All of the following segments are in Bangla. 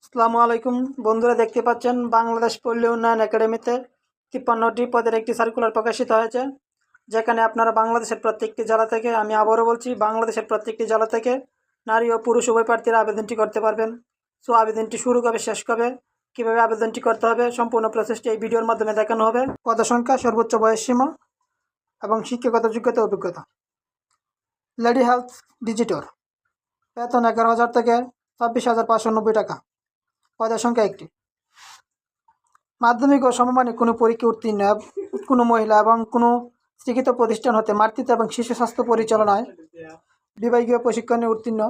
আসসালামু আলাইকুম বন্ধুরা, দেখতে পাচ্ছেন বাংলাদেশ পল্লী উন্নয়ন একাডেমিতে 53টি পদের একটি সার্কুলার প্রকাশিত হয়েছে, যেখানে আপনারা বাংলাদেশের প্রত্যেকটি জেলা থেকে, আমি আবারও বলছি, বাংলাদেশের প্রত্যেকটি জেলা থেকে নারী ও পুরুষ উভয় প্রার্থীরা আবেদনটি করতে পারবেন। সো আবেদনটি শুরু কবে, শেষ কবে, কীভাবে আবেদনটি করতে হবে, সম্পূর্ণ প্রসেসটি এই ভিডিওর মাধ্যমে দেখানো হবে। পদ সংখ্যা, সর্বোচ্চ বয়সসীমা এবং শিক্ষাগত যোগ্যতা অভিজ্ঞতা। লেডি হেলথ ভিজিটর, বেতন 11,000 থেকে 26,590 টাকা। পদের সংখ্যা একটি। মাধ্যমিক ও সমমানের কোনো পরীক্ষা উত্তীর্ণ কোনো মহিলা এবং কোনো শিক্ষিত প্রতিষ্ঠান হতে মাতৃত্ব এবং শিশু স্বাস্থ্য পরিচালনায় বিভাগীয় প্রশিক্ষণে উত্তীর্ণ,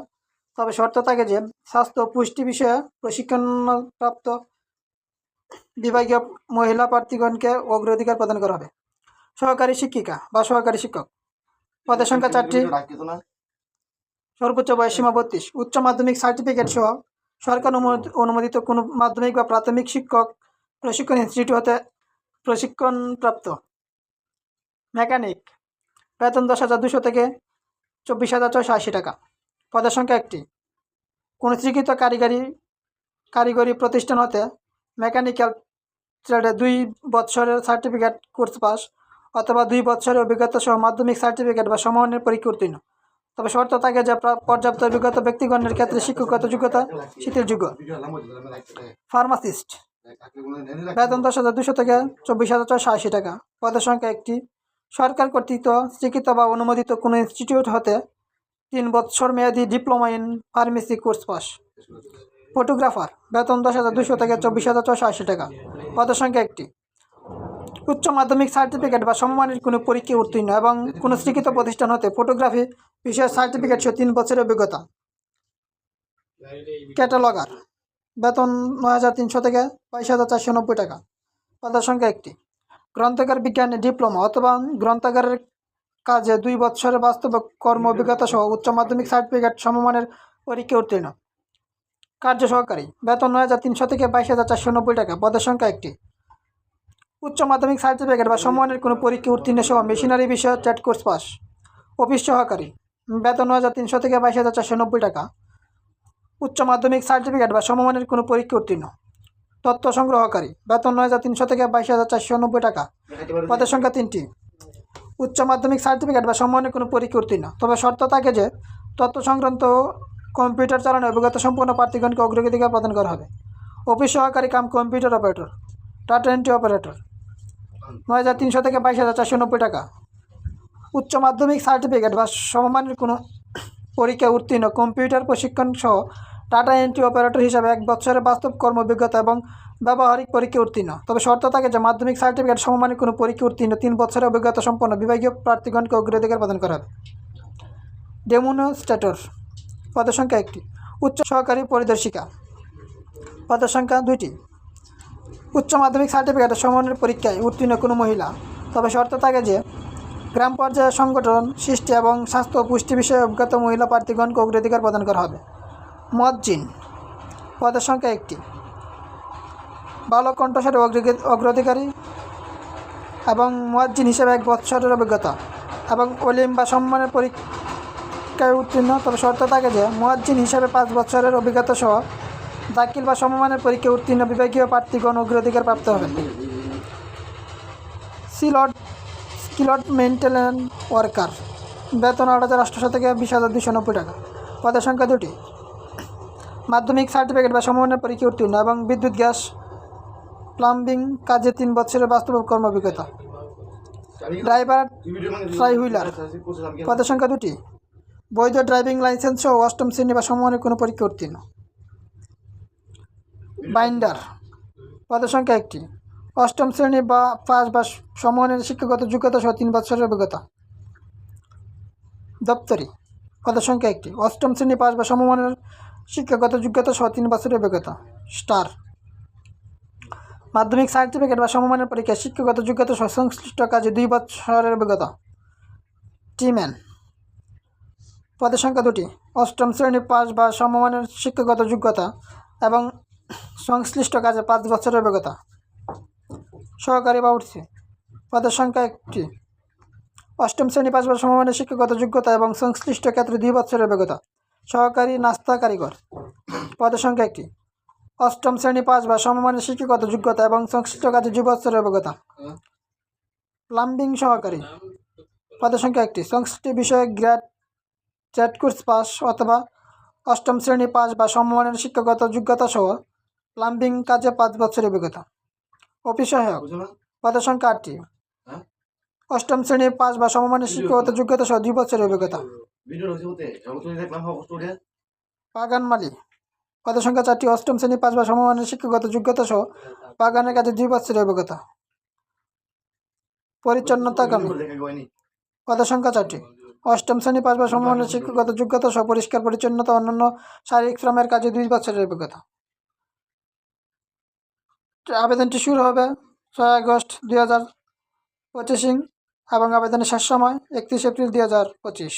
তবে শর্ত থাকে যে স্বাস্থ্য ও পুষ্টি বিষয়ে প্রশিক্ষণপ্রাপ্ত বিভাগীয় মহিলা প্রার্থীগণকে অগ্রাধিকার প্রদান করা হবে। সহকারী শিক্ষিকা বা সহকারী শিক্ষক, পদের সংখ্যা 4টি। সর্বোচ্চ বয়সসীমা 32। উচ্চ মাধ্যমিক সার্টিফিকেট সহ সরকার অনুমোদিত কোনো মাধ্যমিক বা প্রাথমিক শিক্ষক প্রশিক্ষণ ইনস্টিটিউট হতে প্রশিক্ষণপ্রাপ্ত। মেকানিক, বেতন 10,200 থেকে 24,680 টাকা। পদের সংখ্যা একটি। কোনো স্বীকৃত কারিগরি প্রতিষ্ঠান হতে মেকানিক্যাল ট্রেডে 2 বছরের সার্টিফিকেট কোর্স পাস অথবা 2 বছরের অভিজ্ঞতা সহ মাধ্যমিক সার্টিফিকেট বা সমমানের পরীক্ষা উত্তীর্ণ, তবে শর্ত থাকে যে পর্যাপ্ত অভিজ্ঞতা ব্যক্তিগণের ক্ষেত্রে শিক্ষাগত যোগ্যতা শিথিলযোগ্য। ফার্মাসিস্ট, বেতন 10,200 থেকে 24,680 টাকা। পদের সংখ্যা একটি। সরকার কর্তৃক স্বীকৃত বা অনুমোদিত কোনো ইনস্টিটিউট হতে 3 বছর মেয়াদী diploma in pharmacy course pass. Photographer, বেতন 10,200 থেকে 24,680 টাকা। পদের সংখ্যা একটি। উচ্চ মাধ্যমিক সার্টিফিকেট বা সমমানের কোনো পরীক্ষায় উত্তীর্ণ এবং কোনো স্বীকৃত প্রতিষ্ঠান হতে ফটোগ্রাফি বিষয়ের সার্টিফিকেট সহ 3 বছরের অভিজ্ঞতা। ক্যাটালগার, বেতন 9,300 থেকে 22,490 টাকা। পদের সংখ্যা একটি। গ্রন্থাগার বিজ্ঞানে ডিপ্লোমা অথবা গ্রন্থাগারের কাজে 2 বছরের বাস্তব কর্ম অভিজ্ঞতা সহ উচ্চ মাধ্যমিক সার্টিফিকেট সমমানের পরীক্ষা উত্তীর্ণ। কার্য সহকারী, বেতন 9,300 থেকে 22,490 টাকা। পদের সংখ্যা একটি। উচ্চ মাধ্যমিক সার্টিফিকেট বা সমমানের কোনো পরীক্ষা উত্তীর্ণ সহ মেশিনারি বিষয়ে ট্রেড কোর্স পাস। অফিস সহকারী, বেতন 9,300 থেকে 22,490 টাকা। উচ্চ মাধ্যমিক সার্টিফিকেট বা সমমানের কোনো পরীক্ষা উত্তীর্ণ। তথ্য সংগ্রহকারী, বেতন 9,300 থেকে 22,490 টাকা। পদের সংখ্যা 3টি। উচ্চ মাধ্যমিক সার্টিফিকেট বা সমমানের কোনো পরীক্ষা উত্তীর্ণ, তবে শর্ত থাকে যে তথ্য সংক্রান্ত কম্পিউটার চালানো অভিজ্ঞতা সম্পন্ন প্রার্থীগণকে অগ্রাধিকার প্রদান করা হবে। অফিস সহকারী cum computer operator, data entry operator, 9,300 থেকে 22,490 টাকা। উচ্চ মাধ্যমিক সার্টিফিকেট বা সমমানের কোনো পরীক্ষা উত্তীর্ণ কম্পিউটার প্রশিক্ষণ সহ ডাটা এন্ট্রি অপারেটর হিসাবে 1 বছরের বাস্তব কর্ম অভিজ্ঞতা এবং ব্যবহারিক পরীক্ষা উত্তীর্ণ, তবে শর্ত থাকে যে মাধ্যমিক সার্টিফিকেট সমমানের কোনো পরীক্ষা উত্তীর্ণ 3 বছরের অভিজ্ঞতা সম্পন্ন বিভাগীয় প্রার্থীগণকে অগ্রাধিকার প্রদান করা হবে। ডেমনস্ট্রেটর, পদের সংখ্যা একটি। উচ্চ সহকারী পরিদর্শিকা, পদের সংখ্যা 2টি। উচ্চ মাধ্যমিক সার্টিফিকেট সমমানের পরীক্ষায় উত্তীর্ণ কোনো মহিলা, তবে শর্ত থাকে যে গ্রাম পর্যায়ে সংগঠন সৃষ্টি এবং স্বাস্থ্য ও পুষ্টি বিষয়ে অভিজ্ঞতা মহিলা প্রার্থীগণকে অগ্রাধিকার প্রদান করা হবে। মুয়াজ্জিন, পদের সংখ্যা একটি। ভালো কণ্ঠস্বরের অগ্রাধিকারী এবং মুয়াজ্জিন হিসেবে 1 বছরের অভিজ্ঞতা এবং অলিম বা সম্মানের পরীক্ষায় উত্তীর্ণ, তবে শর্ত থাকে যে মুয়াজ্জিন হিসেবে 5 বছরের অভিজ্ঞতা সহ দাখিল বা সমমানের পরীক্ষায় উত্তীর্ণ বিভাগীয় প্রার্থীগণ অগ্রাধিকার প্রাপ্ত হবেন। স্কিলড মেইনটেনেন্স ওয়ার্কার, বেতন 8,800 থেকে 20,290 টাকা। পদের সংখ্যা 2টি। মাধ্যমিক সার্টিফিকেট বা সমমানের পরীক্ষা উত্তীর্ণ এবং বিদ্যুৎ, গ্যাস, প্লাম্বিং কাজে 3 বছরের বাস্তব কর্ম অভিজ্ঞতা। ড্রাইভার ট্রাই হুইলার, পদের সংখ্যা 2টি। বৈধ ড্রাইভিং লাইসেন্স সহ 8ম শ্রেণী বা সমমানের কোনো পরীক্ষা উত্তীর্ণ। বাইন্ডার, পদের সংখ্যা একটি। 8ম শ্রেণী বা পাস বা সমমানের শিক্ষাগত যোগ্যতা সহ 3 বছরের অভিজ্ঞতা। দপ্তরি, পদের সংখ্যা একটি। 8ম শ্রেণী পাস বা সমমানের শিক্ষাগত যোগ্যতা সহ 3 বছরের অভিজ্ঞতা। স্টার, মাধ্যমিক সার্টিফিকেট বা সমমানের পরীক্ষায় শিক্ষাগত যোগ্যতা সহ সংশ্লিষ্ট কাজে 2 বছরের অভিজ্ঞতা। টিম্যান, পদের সংখ্যা 2টি। 8ম শ্রেণী পাস বা সমমানের শিক্ষাগত যোগ্যতা এবং সংশ্লিষ্ট কাজে 5 বছরের অভিজ্ঞতা। সহকারী বাবুর্চি, পদের সংখ্যা একটি। 8ম শ্রেণী পাস বা সমমানের শিক্ষাগত যোগ্যতা এবং সংশ্লিষ্ট ক্ষেত্রে 2 বছরের অভিজ্ঞতা। সহকারী নাস্তা কারিগর, পদের সংখ্যা একটি। অষ্টম শ্রেণী পাস বা সমমানের শিক্ষাগত যোগ্যতা এবং সংশ্লিষ্ট কাজে 2 বছরের অভিজ্ঞতা। প্লাম্বিং সহকারী পদের সংখ্যা 1টি। সংশ্লিষ্ট বিষয়ে ট্রেড কোর্স পাস অথবা অষ্টম শ্রেণী পাস বা সমমানের শিক্ষাগত যোগ্যতা সহ প্লাম্বিং কাজে 5 বছরের অভিজ্ঞতা। অফিস সহায়ক পদের সংখ্যা 8টি। অষ্টম শ্রেণী পাস বা সমমানের শিক্ষাগত যোগ্যতা সহ 2 বছরের অভিজ্ঞতা। বাগান মালিক পদের সংখ্যা 4টি। অষ্টম শ্রেণী পাস বা সমমানের শিক্ষাগত যোগ্যতা সহ বাগানের কাজে 2 বছরের অভিজ্ঞতা। পরিচ্ছন্নতা কর্মী পদের সংখ্যা 4টি। অষ্টম শ্রেণী পাস বা সমমানের শিক্ষাগত যোগ্যতা সহ পরিষ্কার পরিচ্ছন্নতা অন্যান্য শারীরিক শ্রমের কাজে 2 বছরের অভিজ্ঞতা। আবেদনটি শুরু হবে 6 আগস্ট 2025 এবং আবেদনের শেষ সময় 31 এপ্রিল 2025।